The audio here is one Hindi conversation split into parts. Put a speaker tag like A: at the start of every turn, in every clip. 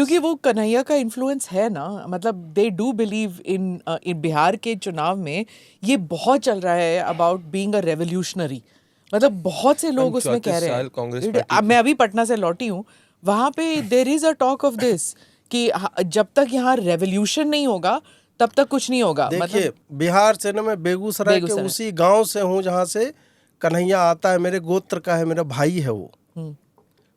A: क्योंकि वो कन्हैया का इन्फ्लुएंस है ना, मतलब they do believe in Bihar के चुनाव में ये बहुत चल रहा है अबाउट बीइंग अ रेवोल्यूशनरी, मतलब बहुत से लोग उसमें कह रहे हैं।
B: कांग्रेस पार्टी
A: मैं अभी पटना से लौटी हूँ, वहां पे there is a talk of this कि जब तक यहाँ रेवोल्यूशन नहीं होगा तब तक कुछ नहीं होगा।
C: देखिए
A: मतलब
C: बिहार से ना, मैं बेगूसराय के उसी गांव से हूँ जहाँ से कन्हैया आता है, मेरे गोत्र का है, मेरा भाई है वो।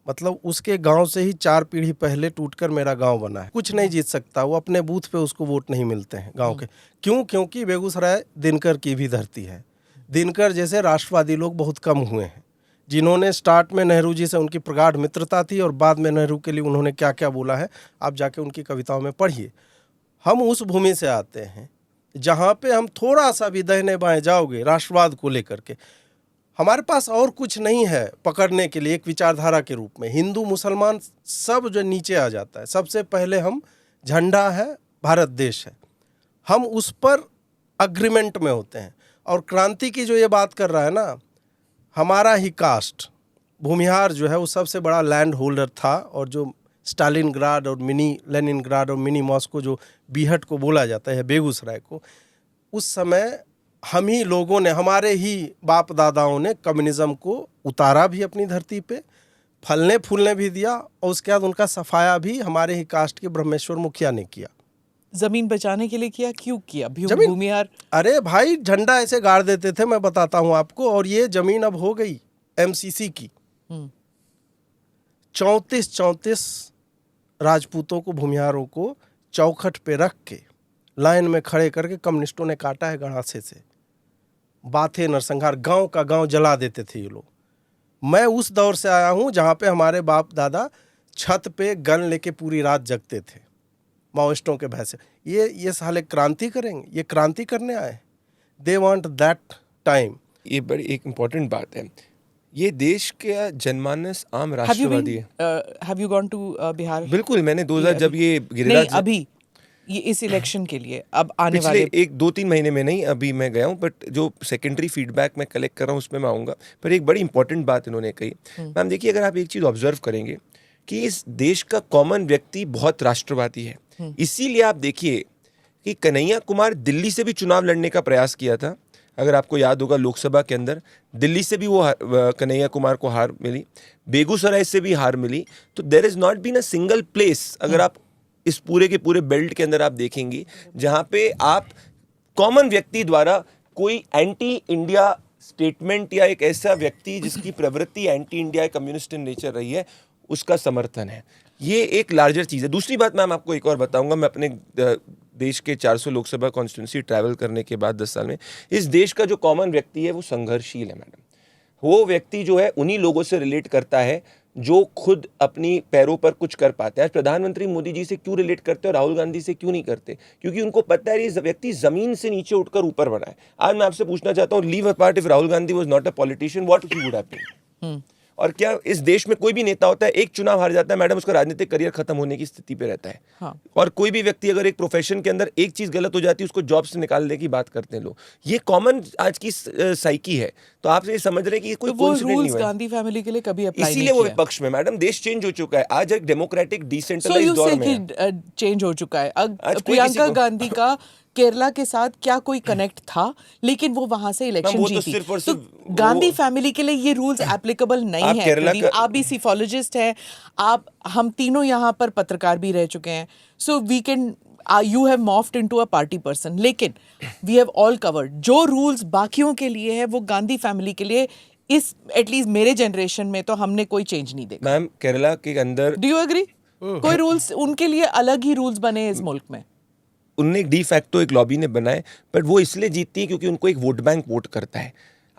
C: मतलब उसके गांव से ही 4 पीढ़ी पहले टूटकर मेरा गांव बना है। कुछ नहीं जीत सकता वो, अपने बूथ पे उसको वोट नहीं मिलते हैं गांव के। क्यों? क्योंकि बेगूसराय दिनकर की भी धरती है। दिनकर जैसे राष्ट्रवादी लोग बहुत कम हुए हैं, जिन्होंने स्टार्ट में नेहरू जी से उनकी प्रगाढ़ मित्रता थी और बाद में नेहरू के लिए उन्होंने क्या क्या बोला है आप जाके उनकी कविताओं में पढ़िए। हम उस भूमि से आते हैं जहाँ पे हम थोड़ा सा भी दाहिने बाएं जाओगे राष्ट्रवाद को लेकर के, हमारे पास और कुछ नहीं है पकड़ने के लिए एक विचारधारा के रूप में। हिंदू मुसलमान सब जो नीचे आ जाता है, सबसे पहले हम झंडा है, भारत देश है, हम उस पर अग्रीमेंट में होते हैं। और क्रांति की जो ये बात कर रहा है ना, हमारा ही कास्ट भूमिहार जो है वो सबसे बड़ा लैंड होल्डर था, और जो स्टालिनग्राड और मिनी लेनिनग्राड और मिनी मॉस्को जो बीहट को बोला जाता है बेगूसराय को, उस समय हम ही लोगों ने, हमारे ही बाप दादाओं ने कम्युनिज्म को उतारा भी अपनी धरती पे, फलने फूलने भी दिया, और उसके बाद उनका सफाया भी हमारे ही कास्ट के ब्रह्मेश्वर मुखिया ने किया।
A: जमीन बचाने के लिए किया। क्यों किया? भूमिहार,
C: अरे भाई झंडा ऐसे गाड़ देते थे, मैं बताता हूँ आपको। और ये जमीन अब हो गई एमसीसी की। 34 राजपूतों को, भूमिहारों को चौखट पे रख के लाइन में खड़े करके कम्युनिस्टों ने काटा है गड़ासे से। बाथे नरसंहार, गांव का गांव जला देते थे ये लोग। मैं उस दौर से आया हूं जहां पे हमारे बाप दादा छत पे गन लेके पूरी रात जगते थे माओइस्टों के भय से। ये साले क्रांति करेंगे, ये क्रांति करने आए। They want that time.
B: ये बड़ी एक इम्पोर्टेंट बात है, ये देश का जनमानस आम राष्ट्रवादी है।
A: Have you gone to Bihar?
B: बिल्कुल, मैंने 2000 जब ये गिरिराज
A: अभी ये इस इलेक्शन के लिए अब आने वाले
B: पिछले 1-2-3 महीने में नहीं, अभी मैं गया हूँ, बट जो सेकेंडरी फीडबैक मैं कलेक्ट कर रहा हूँ उसमें मैं आऊँगा। पर एक बड़ी इंपॉर्टेंट बात इन्होंने कही मैम, देखिए अगर आप एक चीज़ ऑब्जर्व करेंगे कि इस देश का कॉमन व्यक्ति बहुत राष्ट्रवादी है। इसीलिए आप देखिए कि कन्हैया कुमार दिल्ली से भी चुनाव लड़ने का प्रयास किया था। अगर आपको याद होगा लोकसभा के अंदर दिल्ली से भी वो कन्हैया कुमार को हार मिली, बेगूसराय से भी हार मिली। तो there is not been a single place, अगर आप इस पूरे के पूरे बेल्ट के अंदर आप देखेंगे, जहां पे आप कॉमन व्यक्ति द्वारा कोई एंटी इंडिया स्टेटमेंट या एक ऐसा व्यक्ति जिसकी प्रवृत्ति anti India communist in nature रही है, उसका समर्थन है। ये एक लार्जर चीज़ है। दूसरी बात मैम आपको एक और बताऊंगा, मैं अपने देश के 400 लोकसभा कॉन्स्टिट्यूंसी ट्रैवल करने के बाद 10 साल में, इस देश का जो कॉमन व्यक्ति है वो संघर्षशील है मैडम। वो व्यक्ति जो है उन्हीं लोगों से रिलेट करता है जो खुद अपनी पैरों पर कुछ कर पाते हैं। आज प्रधानमंत्री मोदी जी से क्यों रिलेट करते हैं और राहुल गांधी से क्यों नहीं करते? क्योंकि उनको पता है ये व्यक्ति जमीन से नीचे उठकर ऊपर बढ़ा है। आज मैं आपसे पूछना चाहता हूँ, leave apart, if Rahul Gandhi was not a politician, what he would have been? और क्या इस देश में कोई भी नेता होता है, एक चुनाव हार जाता है मैडम, उसका राजनीतिक करियर खत्म होने की स्थिति पे रहता है। हाँ। और कोई भी व्यक्ति अगर एक प्रोफेशन के अंदर एक चीज गलत हो जाती है, उसको जॉब से निकालने की बात करते हैं लोग। ये कॉमन आज की साइकी है। तो आप ये समझ रहे हैं कि कोई
A: कोइंसिडेंस नहीं है। गांधी फैमिली के लिए कभी अप्लाई नहीं किया,
B: इसीलिए वो विपक्ष में। मैडम देश चेंज हो चुका है, आज एक डेमोक्रेटिक डिसेंट्रलाइज्ड दौर में
A: चेंज हो चुका है। प्रियंका गांधी का केरला के साथ क्या कोई कनेक्ट था? लेकिन वो वहां से इलेक्शन जीती। तो गांधी फैमिली के लिए ये रूल्स एप्लीकेबल नहीं है। आप भी सिफोलॉजिस्ट हैं, हम तीनों यहाँ पर पत्रकार भी रह चुके हैं। So we can, you have morphed into a party person, लेकिन we have all covered जो रूल्स बाकियों के लिए है वो गांधी फैमिली के लिए इस एटलीस्ट मेरे जनरेशन में तो हमने कोई चेंज नहीं देखा।
B: मैम केरला के अंदर,
A: डू यू एग्री? कोई रूल्स उनके लिए अलग ही रूल्स बने इस मुल्क में।
B: उनने डी फैक्टो एक लॉबी ने बनाए, बट वो इसलिए जीतती है क्योंकि उनको एक वोट बैंक वोट करता है।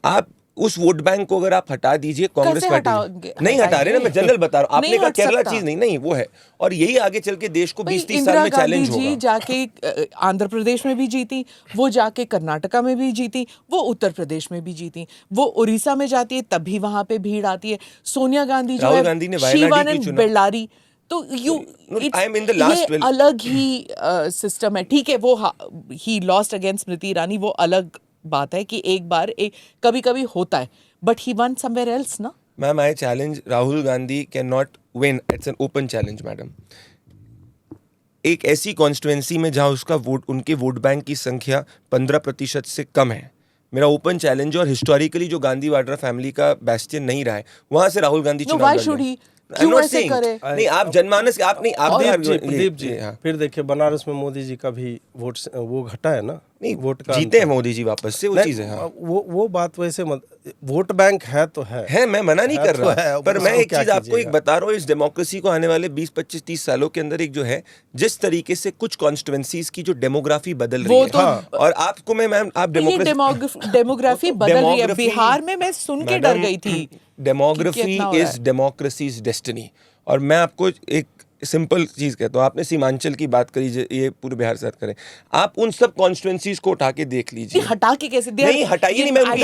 B: आप उस वोट बैंक को अगर आप हटा दीजिए, कांग्रेस पार्टी नहीं हटा रहे ना, मैं जनरल बता रहा हूँ। आपने कहा केरला चीज नहीं वो है, और यही आगे चल के देश को 20-30 साल में चैलेंज होगा।
A: जाके आंध्र प्रदेश में भी जीती, वो जाके कर्नाटका में भी जीती, वो उत्तर प्रदेश में भी जीती, वो उड़ीसा में जाती है तब भी वहां पे भीड़ आती है। सोनिया गांधी जो है, शिवानंद बेल्लारी, तो ये अलग ही सिस्टम है। ठीक है, वो he lost against Smriti Irani, वो अलग बात है कि एक बार कभी कभी होता है, but he won somewhere else ना।
B: Ma'am I challenge, Rahul Gandhi can not win, it's an open challenge madam. एक ऐसी कॉन्स्टिट्यूएंसी में जहां उसका वोट, उनके वोट बैंक की संख्या 15% से कम है, मेरा ओपन चैलेंज, और हिस्टोरिकली जो गांधी वाड्रा फैमिली का बैस्टियन नहीं रहा है, वहां से राहुल गांधी चुनाव लड़ें।
A: क्यों ऐसे करे?
B: नहीं, आप जनमानस, आप नहीं, आप
C: प्रदीप जी, फिर देखिए बनारस में मोदी जी का भी वोट वो घटा है ना,
B: नहीं
C: वोट का
B: जीते हैं मोदी जी वापस से, वो चीज है। हाँ।
C: वो बात वैसे वोट बैंक है तो है,
B: मैं मना नहीं कर रहा, पर मैं एक चीज आपको एक बता रहा हूँ, इस डेमोक्रेसी को आने वाले 20, 25, 30 सालों के अंदर एक जो है, जिस तरीके से कुछ कॉन्स्टिट्यूएंसीज की जो डेमोग्राफी बदल रही है, और आपको मैम, आप
A: डेमोग्राफी बदल रही है बिहार में, मैं सुन के डर गई थी।
B: Demography is democracies destiny. और मैं आपको एक सिंपल चीज कहता हूँ, आपने सीमांचल की बात करी, ये पूरे बिहार से बात करें, आप उन सब कॉन्स्टिट्यूएंसीज को उठा के देख लीजिए।
A: हटा के कैसे?
B: नहीं हटाइए, नहीं, मैं हटा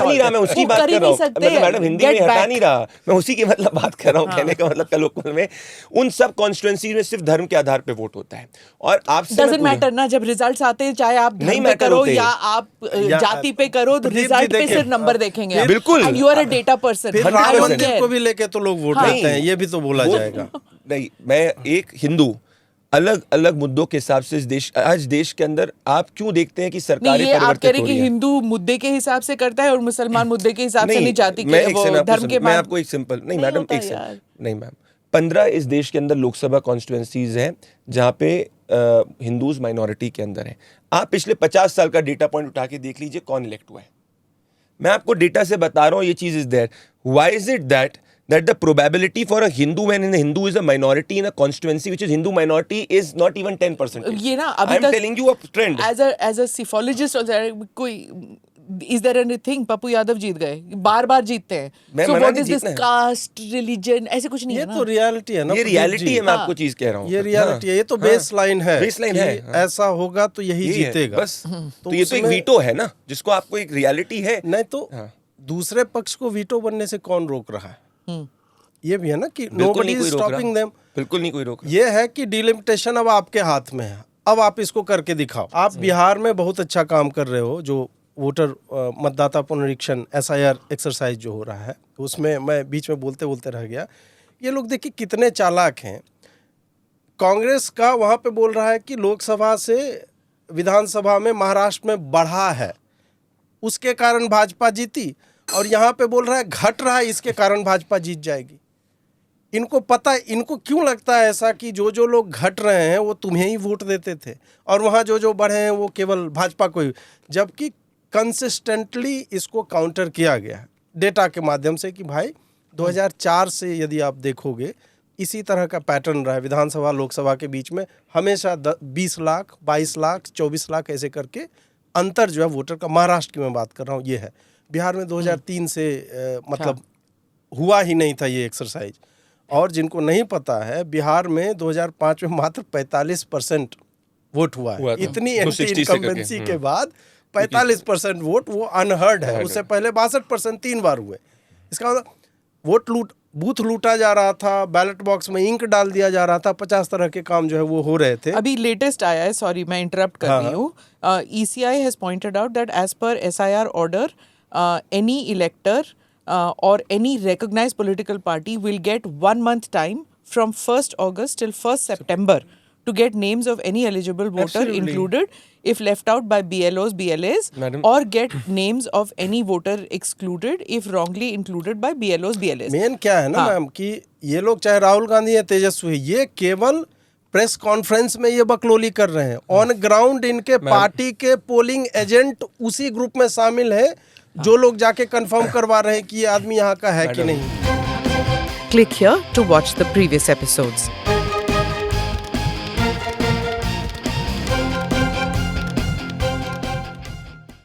B: नहीं रहा, मैं उसकी बात कर रहा हूँ मैडम, हिंदी में हटा नहीं रहा, मैं उसी की मतलब बात कर रहा हूँ। कहने का मतलब कलोकल में उन सब कॉन्स्टिट्यूएंसीज में सिर्फ धर्म के आधार पे वोट होता है, और आप
A: डजंट मैटर ना, जब रिजल्ट्स आते हैं, चाहे आप धर्म पे करो या आप जाति पे करो, तो रिजल्ट पे सिर्फ नंबर देखेंगे।
B: बिल्कुल,
A: you are a data person.
C: Ram Mandir को भी लेके तो लोग वोट देते हैं, ये भी तो बोला जाएगा।
B: नहीं, मैं एक हिंदू अलग अलग मुद्दों के हिसाब से इस देश, आज देश के अंदर आप क्यों देखते हैं कि सरकारें परिवर्तित हो रही हैं?
A: आप कह रहे कि हिंदू मुद्दे के हिसाब से करता है और मुसलमान मुद्दे के हिसाब से नहीं, जाति के वो धर्म के।
B: मैं आपको एक सिंपल, नहीं मैडम, एक नहीं मैम, 15 इस देश के अंदर लोकसभा कॉन्स्टिट्यूएंसीज हैं जहाँ पे हिंदूज माइनॉरिटी के अंदर हैं। आप पिछले 50 साल का डेटा पॉइंट उठा के देख लीजिए कौन इलेक्ट हुआ है। मैं आपको डेटा से बता रहा हूँ, ये चीज is there. Why is it that the probability for a Hindu when a Hindu is a minority in a constituency which is Hindu minority is not even 10%.
A: ये ना अभी
B: I'm telling you a trend.
A: As a psephologist also, कोई is there anything? Pappu Yadav जीत गए, बार जीतते हैं। So what is this caste, religion, ऐसे कुछ नहीं है ना।
C: ये तो रियलिटी है ना,
B: ये रियलिटी है, मैं आपको चीज कह रहा हूँ,
C: ये रियलिटी है, ये तो बेस लाइन है, ऐसा होगा तो यही जीतेगा
B: बस। तो ये तो एक वीटो है ना, जिसको आपको एक रियलिटी है।
C: नहीं तो दूसरे पक्ष को वीटो बनने से कौन रोक रहा है? ये भी है ना कि nobody is stopping them।
B: बिल्कुल नहीं कोई रोक रहा।
C: ये है कि डिलिमिटेशन अब आपके हाथ में है, अब आप इसको करके दिखाओ। आप बिहार में बहुत अच्छा काम कर रहे हो, जो वोटर मतदाता पुनरीक्षण SIR एक्सरसाइज जो हो रहा है, उसमें मैं बीच में बोलते बोलते रह गया। ये लोग देखिए कितने चालाक हैं। कांग्रेस का वहाँ पे बोल रहा है कि लोकसभा से विधानसभा में महाराष्ट्र में बढ़ा है, उसके कारण भाजपा जीती, और यहाँ पे बोल रहा है घट रहा है, इसके कारण भाजपा जीत जाएगी। इनको पता है, इनको क्यों लगता है ऐसा कि जो लोग घट रहे हैं वो तुम्हें ही वोट देते थे, और वहाँ जो बढ़े हैं वो केवल भाजपा को ही, जबकि कंसिस्टेंटली इसको काउंटर किया गया है डेटा के माध्यम से कि भाई 2004 से यदि आप देखोगे इसी तरह का पैटर्न रहा है। विधानसभा लोकसभा के बीच में हमेशा 20 लाख, 22 लाख, 24 लाख ऐसे करके अंतर जो है वोटर का, महाराष्ट्र की मैं बात कर रहा हूँ, ये है। बिहार में 2003 से मतलब हुआ ही नहीं था ये एक्सरसाइज। और जिनको नहीं पता है, बिहार में 2005 में मात्र 45% वोट हुआ है। इतनी एंटी इनकम्बेंसी के बाद 45% वोट, वो अनहर्ड है। उससे पहले 62% 3 बार हुए। इसका मतलब वोट बूथ लूटा जा रहा था, बैलेट बॉक्स में इंक डाल दिया जा रहा था, 50 तरह के काम जो है वो हो रहे थे।
A: अभी लेटेस्ट आया है, सॉरी मैं इंटरप्ट कर रही हूँ, ECI has pointed out that as per SIR order any elector or any recognized political party will get 1 month time from 1st August till 1st September to get names of any eligible voter included if left out by BLOs, BLAs, or get names of any voter excluded if wrongly included by BLOs, BLAs.
C: Main क्या है ना मैम कि ये लोग चाहे राहुल गांधी या तेजस्वी, ये केवल प्रेस कॉन्फ्रेंस में ये बकलोली कर रहे हैं। ऑन ग्राउंड इनके पार्टी के पोलिंग एजेंट उसी ग्रुप में शामिल है जो लोग जाके कंफर्म करवा रहे हैं कि ये आदमी यहाँ का है कि नहीं।
A: Click here to watch the previous episodes.